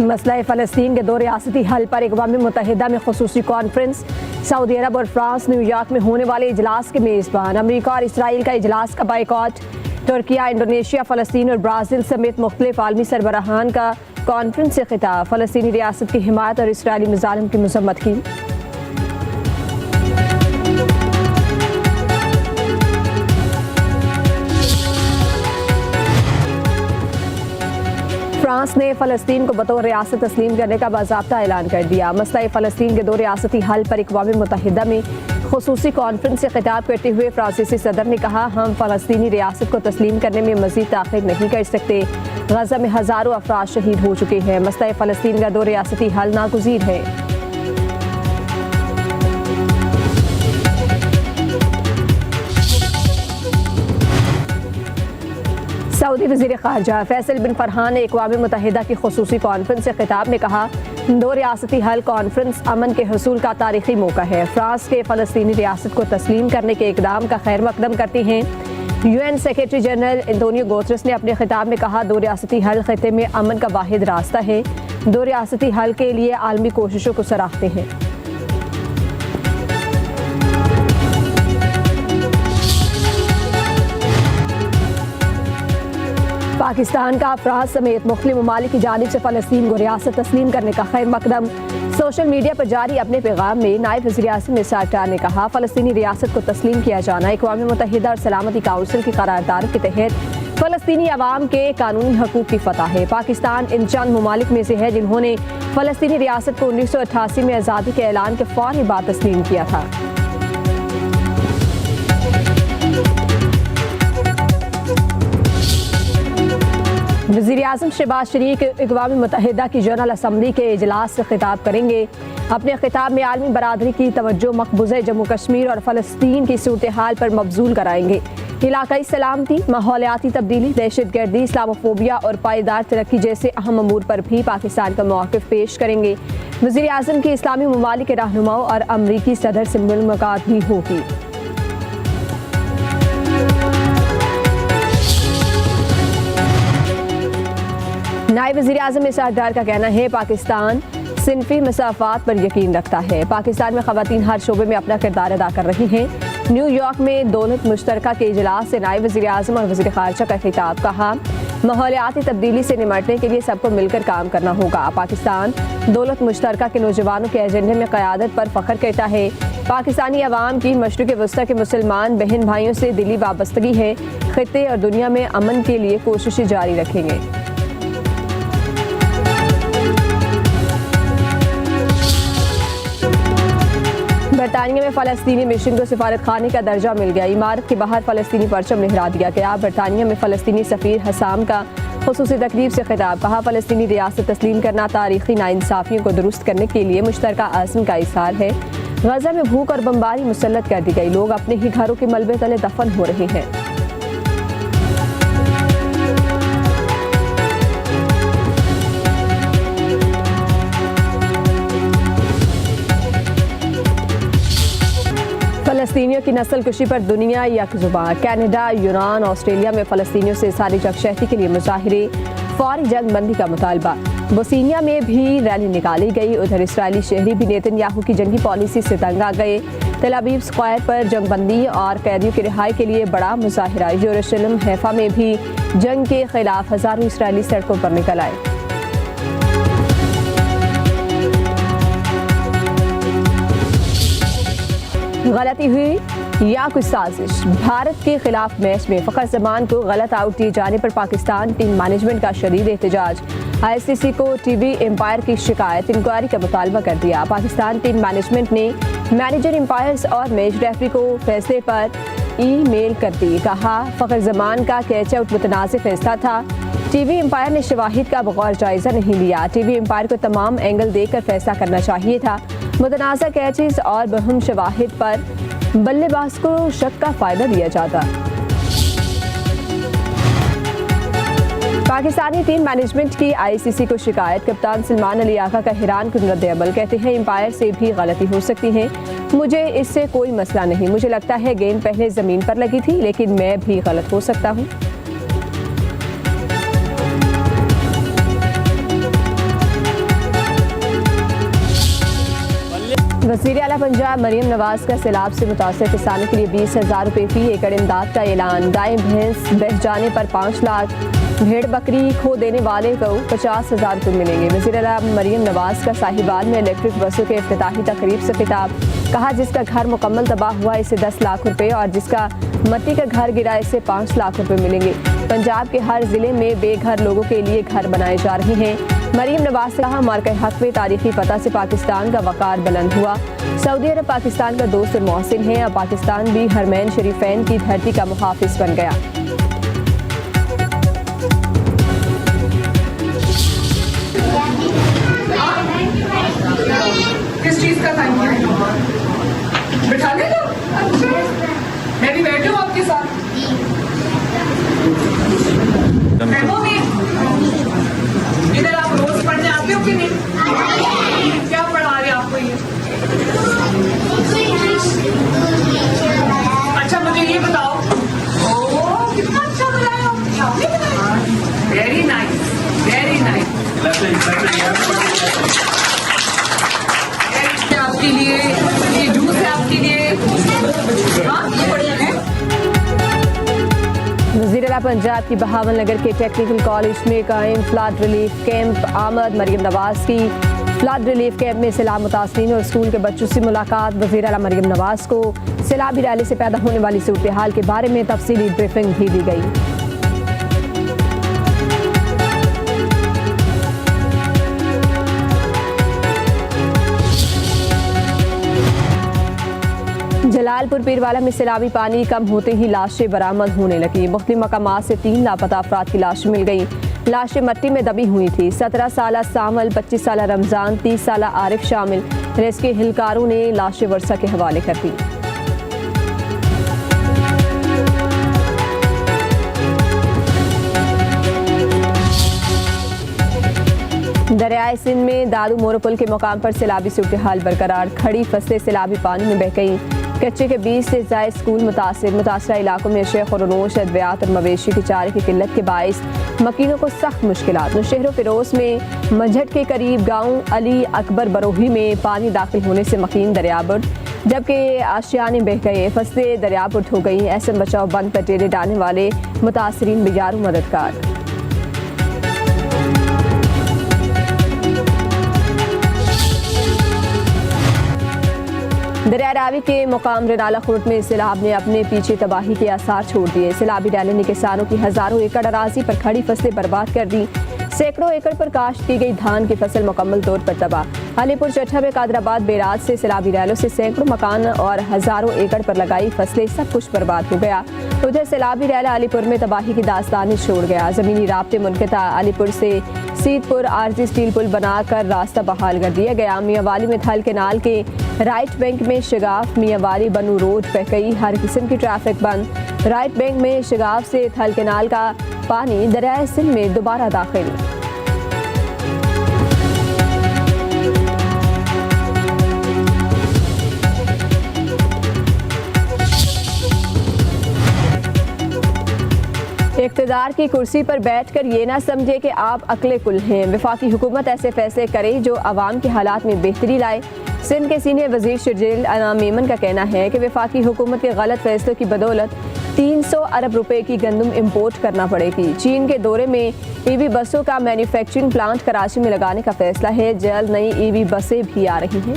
मसला फ़लस्तीन के 2 रियासती हल पर अक़वाम मुत्तहिदा में ख़ुसूसी कॉन्फ्रेंस। सऊदी अरब और फ्रांस न्यूयॉर्क में होने वाले इजलास के मेज़बान। अमरीका और इसराइल का इजलास का बाइकॉट। तुर्किया, इंडोनेशिया, फ़लस्तीन और ब्राज़ील समेत मुख्तलिफ आलमी सरबराहान का कॉन्फ्रेंस से खिताब। फ़लस्तीनी रियासत की हिमायत और इसराइली मज़ालिम की मज़म्मत की। फ्रांस ने फ़लस्तीन को बतौर रियासत तस्लीम करने का बाज़ाब्ता ऐलान कर दिया। मसला फ़लस्तीन के 2 रियासती हल पर अक़वाम मुत्तहिदा में ख़ुसूसी कॉन्फ्रेंस से खिताब करते हुए फ्रांसीसी सदर ने कहा, हम फ़लस्तीनी रियासत को तस्लीम करने में मज़ीद ताख़ीर नहीं कर सकते। गज़ा में हज़ारों अफराद शहीद हो चुके हैं। मसला फ़लस्तीन का 2 रियासती हल नागुज़ीर है। सऊदी वज़ीर ख़ारजा फैसल बिन फरहान ने अक़वाम मुत्तहिदा की ख़ुसूसी कॉन्फ्रेंस से खिताब में कहा, 2 रियासती हल कॉन्फ्रेंस अमन के हसूल का तारीख़ी मौका है। फ्रांस के फ़लस्तीनी रियासत को तस्लीम करने के इक़दाम का खैर मक़दम करती हैं। UN secretary general Antonio Guterres ने अपने खिताब में कहा, 2 रियासती हल ख़ित्ते में अमन का वाहिद रास्ता है। 2 रियासती हल के लिए आलमी कोशिशों को सराहते हैं। पाकिस्तान का फ्रांस समेत मुख्तलिफ ममालिक की जानिब से फ़लस्तीन को रियासत तस्लीम करने का खैर मक़दम। सोशल मीडिया पर जारी अपने पैगाम में नायब वज़ीर-ए-आज़म निसार डार ने कहा, फ़लस्तीनी रियासत को तस्लीम किया जाना अक़वाम मुत्तहिदा और सलामती काउंसिल की करारदाद के तहत फ़लस्तीनी अवाम के कानूनी हकूक़ की फ़तह है। पाकिस्तान इन चंद ममालिक में से है जिन्होंने फ़लस्तीनी रियासत को 1988 में आज़ादी के ऐलान के फ़ौरी बाद तस्लीम किया था। वज़ीर-ए-आज़म शहबाज शरीफ अक़वाम मुत्तहिदा की जनरल असम्बली के इजलास से खिताब करेंगे। अपने खिताब में आलमी बरादरी की तवज्जो मकबूज़ा जम्मू कश्मीर और फ़लस्तीन की सूरत हाल पर मबज़ूल कराएंगे। इलाकाई सलामती, माहौलियाती तब्दीली, दहशतगर्दी, इस्लामोफोबिया और पायदार तरक्की जैसे अहम अमूर पर भी पाकिस्तान का मौक़िफ़ पेश करेंगे। वज़ीर-ए-आज़म की इस्लामी ममालिक के रहनुमाओं और अमरीकी सदर से मुलाकात भी होगी। नायब वज़ीर-ए-आज़म निसार डार का कहना है, पाकिस्तान सिनफ़ी मसाफ़ात पर यकीन रखता है। पाकिस्तान में ख़वातीन हर शोबे में अपना किरदार अदा कर रही हैं। न्यूयॉर्क में दौलत मुश्तरका के इजलास से नायब वज़ीर-ए-आज़म और वज़ीर ख़ारजा का खिताब। कहा, माहौलियाती तब्दीली से निमटने के लिए सबको मिलकर काम करना होगा। पाकिस्तान दौलत मुश्तरका के नौजवानों के एजेंडे में क़यादत पर फ़ख्र करता है। पाकिस्तानी अवाम की मशरिक़ वस्ता के मुसलमान बहन भाइयों से दिली वाबस्तगी है। ख़ित्ते और दुनिया में अमन के लिए कोशिशें जारी रखेंगे। बरतानिया में फ़लस्तीनी मिशन को सिफारत खाने का दर्जा मिल गया। इमारत के बाहर फ़लस्तीनी परचम लहरा दिया गया। बरतानिया में फ़लस्तीनी सफ़ीर हसाम का ख़ुसूसी तकरीब से खिताब। कहा, फ़लस्तीनी रियासत तस्लीम करना तारीख़ी नाइंसाफ़ियों को दुरुस्त करने के लिए मुश्तरका आज़म का इज़हार है। गज़ा में भूख और बमबारी मुसल्लत कर दी गई। लोग अपने ही घरों के मलबे तले दफन हो रहे हैं। फ़लस्तीनियों की नस्ल कुशी पर दुनिया यकजुबां। कनाडा, यूनान, ऑस्ट्रेलिया में फ़लस्तीनियों से सारी जगशहती के लिए मुजाहिरे। फौरी जंग बंदी का मुतालबा। बोस्निया में भी रैली निकाली गई। उधर इसराइली शहरी भी नेतन्याहू की जंगी पॉलिसी से तंग आ गए। तेल अवीव स्क्वायर पर जंग बंदी और कैदियों की रिहाई के लिए बड़ा मुजाहिरा। यरूशलेम, हैफा में भी जंग के खिलाफ हज़ारों इसराइली सड़कों पर निकल आए। गलती हुई या कुछ साजिश। भारत के खिलाफ मैच में फ़खर जमान को गलत आउट दिए जाने पर पाकिस्तान टीम मैनेजमेंट का शदीद एहतजाज। ICC को टीवी एम्पायर की शिकायत, इंक्वायरी का मुतालबा कर दिया। पाकिस्तान टीम मैनेजमेंट ने मैनेजर, एम्पायर्स और मैच रेफरी को फैसले पर ईमेल कर दी। कहा, फ़खर जमान का कैच आउट मुतनाज़िर फैसला था। टीवी एम्पायर ने शवाहिद का बगौर जायज़ा नहीं लिया। टीवी एम्पायर को तमाम एंगल देखकर फैसला करना चाहिए था। मुतनाज़ा कैचेस और बहम शवाहिद पर बल्लेबाज को शक का फ़ायदा दिया जाता। पाकिस्तानी टीम मैनेजमेंट की ICC को शिकायत। कप्तान सलमान अली आका का हैरान कुन रद्द-ए-अमल। कहते हैं, एम्पायर से भी गलती हो सकती है। मुझे इससे कोई मसला नहीं। मुझे लगता है गेंद पहले ज़मीन पर लगी थी, लेकिन मैं भी गलत हो सकता हूँ। वज़ीर आला पंजाब मरीम नवाज का सैलाब से मुतासर किसानों के लिए 20,000 रुपये फी एकड़ इमदाद का ऐलान। गाय भैंस बह जाने पर 5 लाख, भेड़ बकरी खो देने वाले को 50,000 रुपये मिलेंगे। वज़ीर आला मरीम नवाज का साहिवाल में इलेक्ट्रिक बसों के इफ्तिताही तकरीब से खिताब। कहा, जिसका घर मुकम्मल तबाह हुआ इसे 10 लाख रुपये और जिसका मट्टी का घर गिरा इसे 5 लाख रुपये मिलेंगे। पंजाब के हर जिले में बेघर लोगों के लिए घर बनाए जा रहे हैं। मरीम नवाज ने कहा, मार्के हक में तारीखी फतह से पाकिस्तान का वक़ार बुलंद हुआ। सऊदी अरब पाकिस्तान का दोस्त और मोहसिन है। अब पाकिस्तान भी हरमैन शरीफैन की धरती का मुहाफिज बन गया। किस चीज का थैंक यू? बिठा ले लो। मैं भी बैठी हूँ आपके साथ। इधर आप रोज पढ़ने आते हो कि नहीं? क्या पढ़ा रहे आपको ये? अच्छा मुझे ये बताओ। ओह कितना अच्छा बनाया आपने। Very nice, very nice. आपके लिए ये जूस है, आपके लिए। हाँ ये बढ़िया है। वज़ीर आला पंजाब की बहावल नगर के टेक्निकल कॉलेज में कायम फ्लड रिलीफ कैंप आमद। मरीम नवाज की फ्लड रिलीफ कैंप में सैलाब मुतासरीन और स्कूल के बच्चों से मुलाकात। वज़ीर आला मरीम नवाज को सैलाबी रैली से पैदा होने वाली सूरत हाल के बारे में तफसीली ब्रीफिंग भी दी गई। जलालपुर पीरवाला में सैलाबी पानी कम होते ही लाशें बरामद होने लगी। मुख्तलिफ मकामात से 3 लापता अफराद की लाशें मिल गई। लाशें मट्टी में दबी हुई थी। 17 साला सामल, 25 साला रमजान, 30 साला आरिफ शामिल। रेस्क्यू एहलकारों ने लाशें वर्षा के हवाले कर दी। दरियाए सिंध में दादू मोरो पुल के मुकाम पर सैलाबी सूरत हाल बरकरार। खड़ी फसलें सैलाबी पानी में बह गई। कच्चे के 20 से ज़ायद स्कूल मुतासरा इलाकों में शेख और नोश अद्वियात और मवेशी की चारे की किल्लत के बाइस मकीनों को सख्त मुश्किलात। शहर फिरोज में मझट के करीब गाँव अली अकबर बरोही में पानी दाखिल होने से मकीन दरियाबुर्द, जबकि आशियाने बह गए, फसलें दरियाबुर्द हो गई। ऐसे बचाव बंद पर डेरे डालने वाले मुतासरीन बेजारू मददगार। दरिया रावी के मुकाम रनाला खुर्द में सैलाब ने अपने पीछे तबाही के आसार छोड़ दिए। सैलाबी रैली ने किसानों की हजारों एकड़ अराजी पर खड़ी फसलें बर्बाद कर दी। सैकड़ों एकड़ पर काश्त की गई धान की फसल मुकम्मल तौर पर तबाह। अलीपुर चट्टा में कादराबाद बेराज से सैलाबी रैलों से सैकड़ों मकान और हजारों एकड़ पर लगाई फसलें सब कुछ बर्बाद हो गया। उधर सैलाबी रैला अलीपुर में तबाही की दास्तान छोड़ गया। जमीनी राब्ते मुनक़ता। अलीपुर से सीतपुर आरजी स्टील पुल बनाकर रास्ता बहाल कर दिया गया। मियांवाली में थल केनाल के राइट बैंक में शगाफ मियांवाली बनू रोड पर कई हर किस्म की ट्रैफिक बंद। राइट बैंक में शगाफ से थल केनाल का पानी दरियाए सिंध में दोबारा दाखिल। इक़्तिदार की कुर्सी पर बैठकर ये ना समझे कि आप अक्ले कुल हैं। वफाकी हुकूमत ऐसे फैसले करे जो अवाम के हालात में बेहतरी लाए। सिंध के सीनियर वजीर शर्जील अनाम मेमन का कहना है कि वफाकी हुकूमत के गलत फैसलों की बदौलत 300 अरब रुपए की गंदम इम्पोर्ट करना पड़ेगी। चीन के दौरे में ईवी बसों का मैन्युफैक्चरिंग प्लांट कराची में लगाने का फैसला है। जल्द नई ईवी बसें भी आ रही हैं।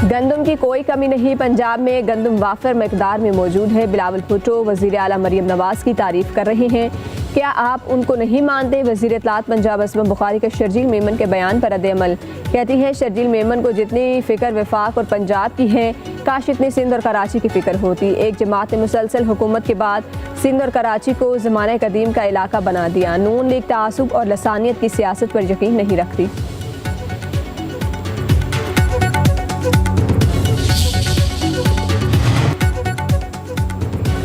गंदम की कोई कमी नहीं। पंजाब में गंदम वाफर मकदार में मौजूद है। बिलावल भुट्टो वज़ीर आला मरीम नवाज की तारीफ कर रहे हैं। क्या आप उनको नहीं मानते? वज़ीर इत्तलात पंजाब असलम बुखारी का शर्जील मेमन के बयान पर रद्द-ए-अमल। कहती है, शर्जील मेमन को जितनी फ़िक्र वफाक और पंजाब की है, काश इतनी सिंध और कराची की फ़िक्र होती। एक जमात ने मुसलसल हुकूमत के बाद सिंध और कराची को ज़माने कदीम का इलाका बना दिया। नून लीग तासुब और लसानियत की सियासत पर यकीन नहीं रखती।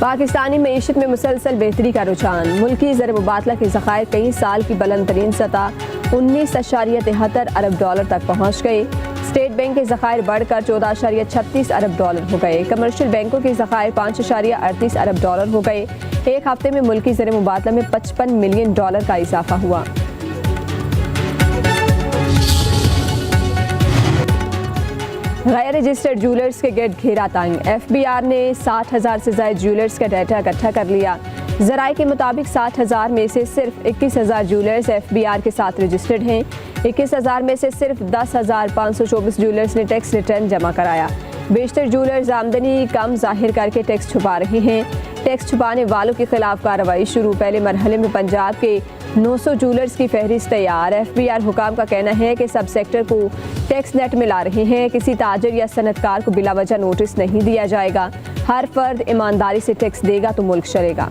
पाकिस्तानी मईशत में मुसलसल बेहतरी का रुझान। मुल्की ज़र मुबादला के ज़खायर कई साल की बुलंद तरीन सतह 19.73 अरब डॉलर तक पहुँच गए। स्टेट बैंक के ज़खायर बढ़कर 14.36 अरब डॉलर हो गए। कमर्शियल बैंकों के ज़खायर 5.38 अरब डॉलर हो गए। एक हफ्ते में मुल्की ज़र मुबादला में 55 मिलियन डॉलर का इजाफा हुआ। गैर रजिस्टर्ड ज्वेलर्स के गिर्द घेरा तंग। FBI ने 60,000 से ज्यादा ज्वेलर्स का डाटा इकट्ठा कर लिया। जराये के मुताबिक 60,000 में से सिर्फ 21,000 ज्वेलर्स FBR के साथ रजिस्टर्ड हैं। 21,000 में से सिर्फ 10,524 ज्वेलर्स ने टैक्स रिटर्न जमा कराया। बेशतर ज्वेलर्स आमदनी कम जाहिर करके टैक्स छुपा रहे हैं। टैक्स छुपाने वालों के खिलाफ कार्रवाई शुरू। पहले मरहले में पंजाब के 900 ज्वेलर्स की फहरिस्त तैयार। FBR हुकाम का कहना है कि सब सेक्टर को टैक्स नेट में ला रहे हैं। किसी ताजर या सनतकार को बिला वजह नोटिस नहीं दिया जाएगा। हर फर्द ईमानदारी से टैक्स देगा तो मुल्क चलेगा।